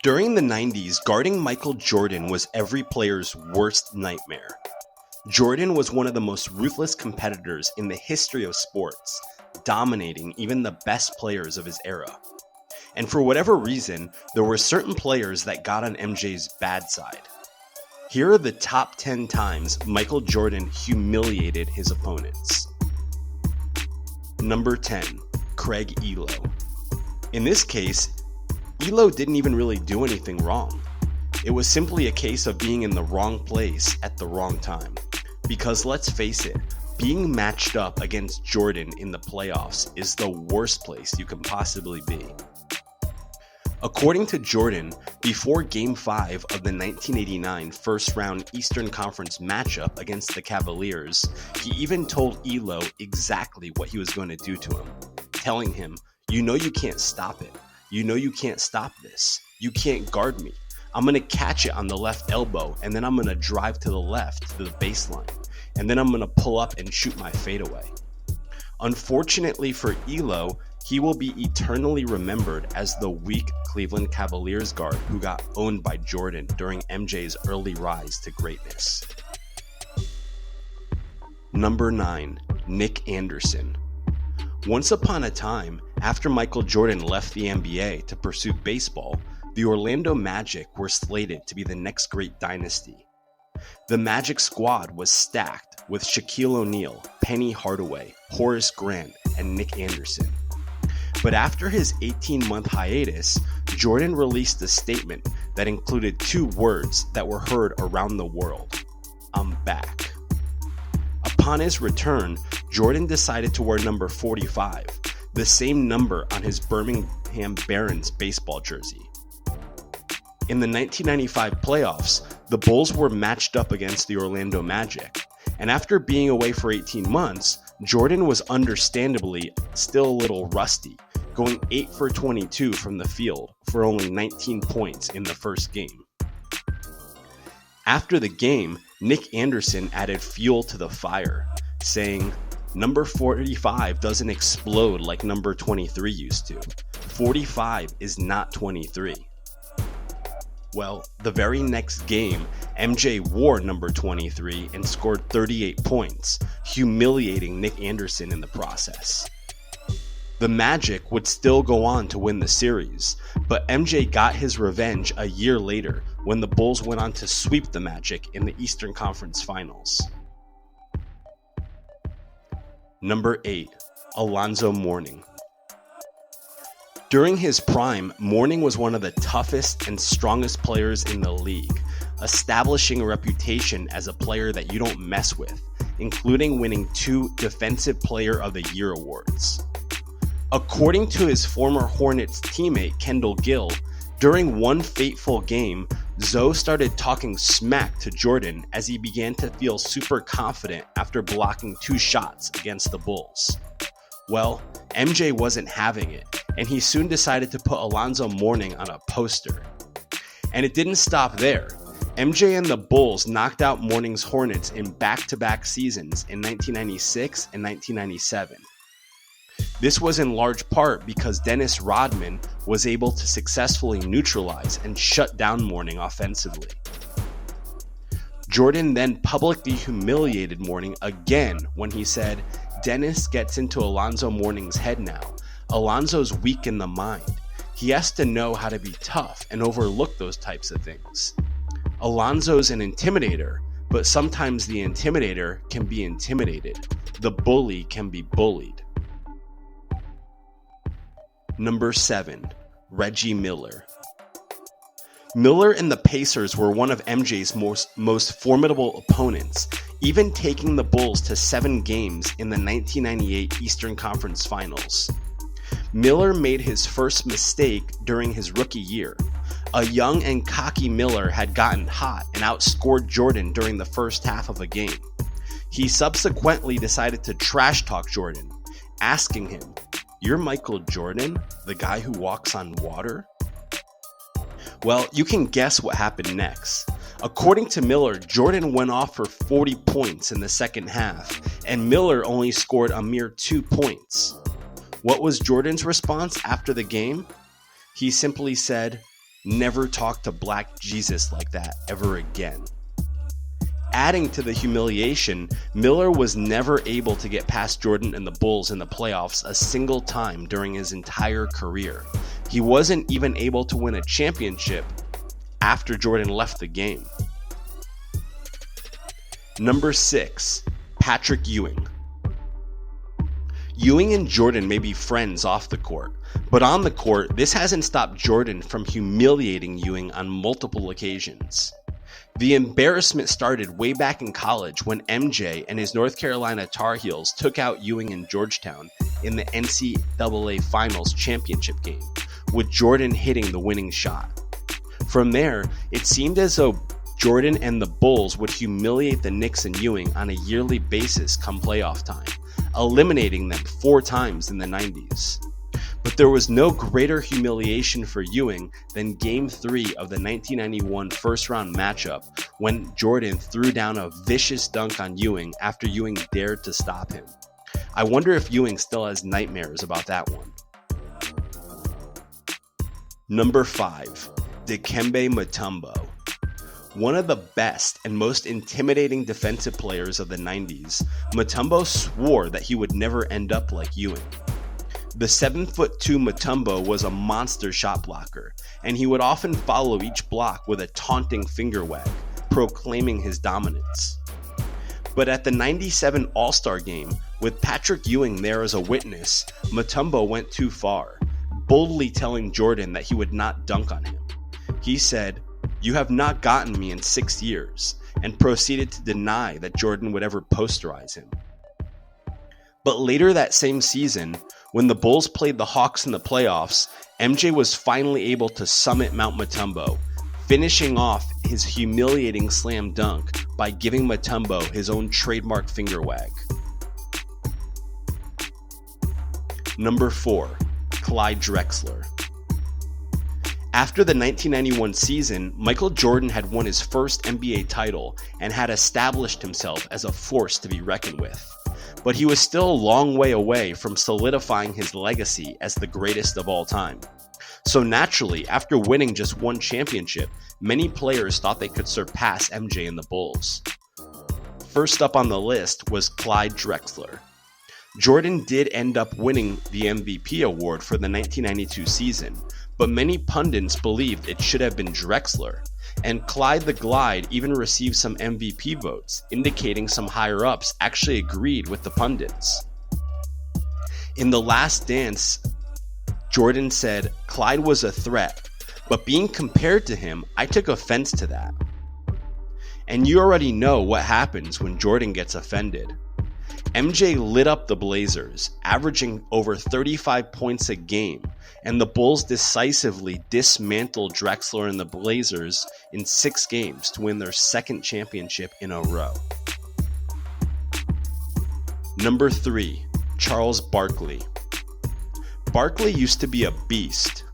During the 90s, guarding Michael Jordan was every player's worst nightmare. Jordan was one of the most ruthless competitors in the history of sports, dominating even the best players of his era. And for whatever reason, there were certain players that got on MJ's bad side. Here are the top 10 times Michael Jordan humiliated his opponents. Number 10, Craig Ehlo. In this case, Ehlo didn't even really do anything wrong. It was simply a case of being in the wrong place at the wrong time. Because let's face it, being matched up against Jordan in the playoffs is the worst place you can possibly be. According to Jordan, before Game 5 of the 1989 first-round Eastern Conference matchup against the Cavaliers, he even told Ehlo exactly what he was going to do to him, telling him, "You know you can't stop it. You know you can't stop this. You can't guard me. I'm going to catch it on the left elbow, and then I'm going to drive to the left to the baseline, and then I'm going to pull up and shoot my fadeaway." Unfortunately for Ehlo, he will be eternally remembered as the weak Cleveland Cavaliers guard who got owned by Jordan during MJ's early rise to greatness. Number 9, Nick Anderson. Once upon a time, after Michael Jordan left the NBA to pursue baseball, the Orlando Magic were slated to be the next great dynasty. The Magic squad was stacked with Shaquille O'Neal, Penny Hardaway, Horace Grant, and Nick Anderson. But after his 18-month hiatus, Jordan released a statement that included 2 words that were heard around the world: "I'm back." Upon his return, Jordan decided to wear number 45, the same number on his Birmingham Barons baseball jersey. In the 1995 playoffs, the Bulls were matched up against the Orlando Magic, and after being away for 18 months, Jordan was understandably still a little rusty, going 8 for 22 from the field for only 19 points in the first game. After the game, Nick Anderson added fuel to the fire, saying, "Number 45 doesn't explode like number 23 used to. 45 is not 23. Well, the very next game, MJ wore number 23 and scored 38 points, humiliating Nick Anderson in the process. The Magic would still go on to win the series, but MJ got his revenge a year later when the Bulls went on to sweep the Magic in the Eastern Conference Finals. Number 8, Alonzo Mourning. During his prime, Mourning was one of the toughest and strongest players in the league, establishing a reputation as a player that you don't mess with, including winning 2 Defensive Player of the Year awards. According to his former Hornets teammate Kendall Gill, during one fateful game, Zoe started talking smack to Jordan as he began to feel super confident after blocking 2 shots against the Bulls. Well, MJ wasn't having it, and he soon decided to put Alonzo Mourning on a poster. And it didn't stop there. MJ and the Bulls knocked out Mourning's Hornets in back-to-back seasons in 1996 and 1997. This was in large part because Dennis Rodman was able to successfully neutralize and shut down Mourning offensively. Jordan then publicly humiliated Mourning again when he said, "Dennis gets into Alonzo Mourning's head now. Alonzo's weak in the mind. He has to know how to be tough and overlook those types of things. Alonzo's an intimidator, but sometimes the intimidator can be intimidated. The bully can be bullied." Number 7, Reggie Miller. Miller and the Pacers were one of MJ's most formidable opponents, even taking the Bulls to 7 games in the 1998 Eastern Conference Finals. Miller made his first mistake during his rookie year. A young and cocky Miller had gotten hot and outscored Jordan during the first half of a game. He subsequently decided to trash talk Jordan, asking him, "You're Michael Jordan, the guy who walks on water?" Well, you can guess what happened next. According to Miller, Jordan went off for 40 points in the second half, and Miller only scored a mere 2 points. What was Jordan's response after the game? He simply said, Never talk to Black Jesus like that ever again. Adding to the humiliation, Miller was never able to get past Jordan and the Bulls in the playoffs a single time during his entire career. He wasn't even able to win a championship after Jordan left the game. Number 6, Patrick Ewing. Ewing and Jordan may be friends off the court, but on the court, this hasn't stopped Jordan from humiliating Ewing on multiple occasions. The embarrassment started way back in college when MJ and his North Carolina Tar Heels took out Ewing in Georgetown in the NCAA Finals championship game, with Jordan hitting the winning shot. From there, it seemed as though Jordan and the Bulls would humiliate the Knicks and Ewing on a yearly basis come playoff time, eliminating them 4 times in the 90s. But there was no greater humiliation for Ewing than Game 3 of the 1991 first-round matchup when Jordan threw down a vicious dunk on Ewing after Ewing dared to stop him. I wonder if Ewing still has nightmares about that one. Number 5, Dikembe Mutombo. One of the best and most intimidating defensive players of the 90s, Mutombo swore that he would never end up like Ewing. The 7'2" Mutombo was a monster shot blocker, and he would often follow each block with a taunting finger wag, proclaiming his dominance. But at the 97 All-Star game, with Patrick Ewing there as a witness, Mutombo went too far, boldly telling Jordan that he would not dunk on him. He said, "You have not gotten me in 6 years," and proceeded to deny that Jordan would ever posterize him. But later that same season, when the Bulls played the Hawks in the playoffs, MJ was finally able to summit Mount Mutombo, finishing off his humiliating slam dunk by giving Mutombo his own trademark finger wag. Number 4, Clyde Drexler. After the 1991 season, Michael Jordan had won his first NBA title and had established himself as a force to be reckoned with. But he was still a long way away from solidifying his legacy as the greatest of all time. So naturally, after winning just one championship, many players thought they could surpass MJ and the Bulls. First up on the list was Clyde Drexler. Jordan did end up winning the MVP award for the 1992 season, but many pundits believed it should have been Drexler, and Clyde the Glide even received some MVP votes, indicating some higher-ups actually agreed with the pundits. In The Last Dance, Jordan said, "Clyde was a threat, but being compared to him, I took offense to that." And you already know what happens when Jordan gets offended. MJ lit up the Blazers, averaging over 35 points a game, and the Bulls decisively dismantled Drexler and the Blazers in 6 games to win their second championship in a row. Number 3, Charles Barkley. Barkley used to be a beast,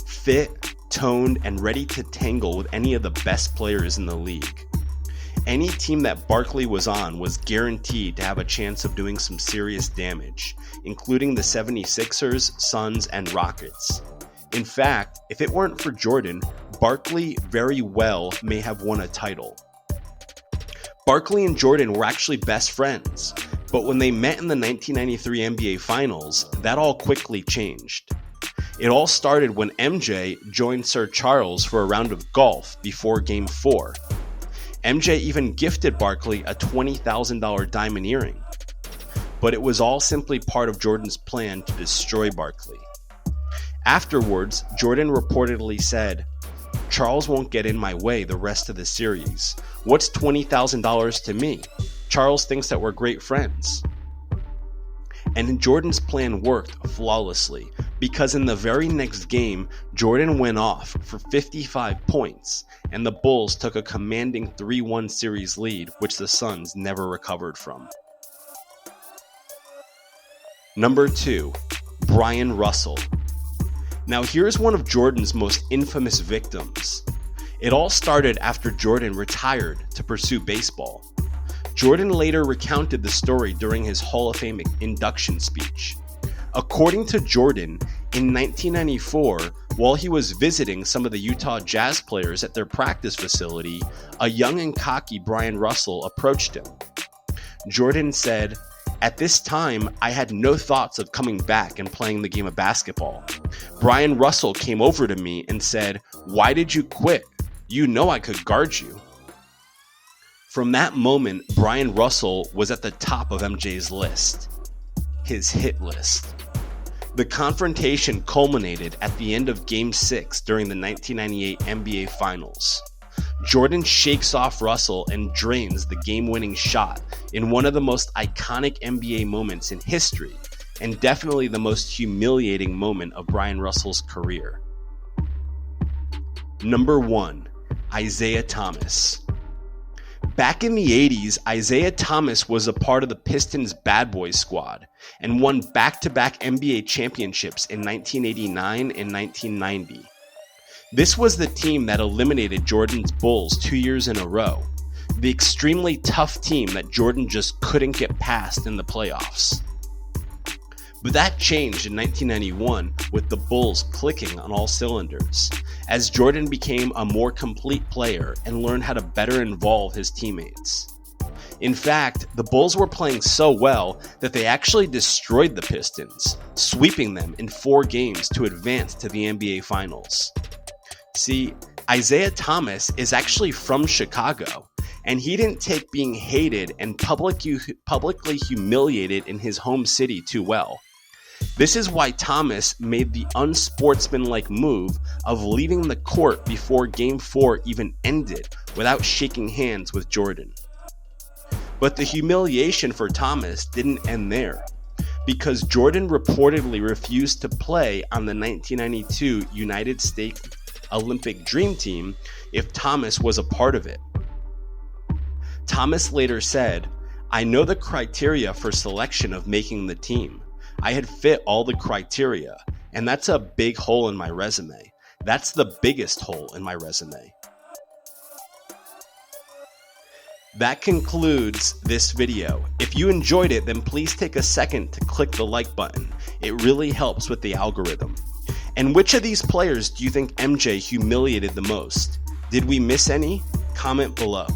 fit, toned, and ready to tangle with any of the best players in the league. Any team that Barkley was on was guaranteed to have a chance of doing some serious damage, including the 76ers, Suns, and Rockets. In fact, if it weren't for Jordan, Barkley very well may have won a title. Barkley and Jordan were actually best friends, but when they met in the 1993 NBA Finals, that all quickly changed. It all started when MJ joined Sir Charles for a round of golf before Game 4. MJ even gifted Barkley a $20,000 diamond earring. But it was all simply part of Jordan's plan to destroy Barkley. Afterwards, Jordan reportedly said, "Charles won't get in my way the rest of the series. What's $20,000 to me? Charles thinks that we're great friends." And Jordan's plan worked flawlessly, because in the very next game, Jordan went off for 55 points, and the Bulls took a commanding 3-1 series lead, which the Suns never recovered from. Number 2, Brian Russell. Now here's one of Jordan's most infamous victims. It all started after Jordan retired to pursue baseball. Jordan later recounted the story during his Hall of Fame induction speech. According to Jordan, In 1994, while he was visiting some of the Utah Jazz players at their practice facility, a young and cocky Brian Russell approached him. Jordan said, "At this time, I had no thoughts of coming back and playing the game of basketball. Brian Russell came over to me and said, 'Why did you quit? You know I could guard you.'" From that moment, Brian Russell was at the top of MJ's list, his hit list. The confrontation culminated at the end of Game 6 during the 1998 NBA Finals. Jordan shakes off Russell and drains the game-winning shot in one of the most iconic NBA moments in history, and definitely the most humiliating moment of Brian Russell's career. Number 1. Isiah Thomas. Back in the 80s, Isiah Thomas was a part of the Pistons' Bad Boys squad and won back-to-back NBA championships in 1989 and 1990. This was the team that eliminated Jordan's Bulls 2 years in a row, the extremely tough team that Jordan just couldn't get past in the playoffs. But that changed in 1991 with the Bulls clicking on all cylinders, as Jordan became a more complete player and learned how to better involve his teammates. In fact, the Bulls were playing so well that they actually destroyed the Pistons, sweeping them in 4 games to advance to the NBA Finals. See, Isiah Thomas is actually from Chicago, and he didn't take being hated and publicly humiliated in his home city too well. This is why Thomas made the unsportsmanlike move of leaving the court before Game 4 even ended without shaking hands with Jordan. But the humiliation for Thomas didn't end there, because Jordan reportedly refused to play on the 1992 United States Olympic Dream Team if Thomas was a part of it. Thomas later said, "I know the criteria for selection of making the team. I had fit all the criteria, and that's a big hole in my resume. That's the biggest hole in my resume." That concludes this video. If you enjoyed it, then please take a second to click the like button. It really helps with the algorithm. And which of these players do you think MJ humiliated the most? Did we miss any? Comment below.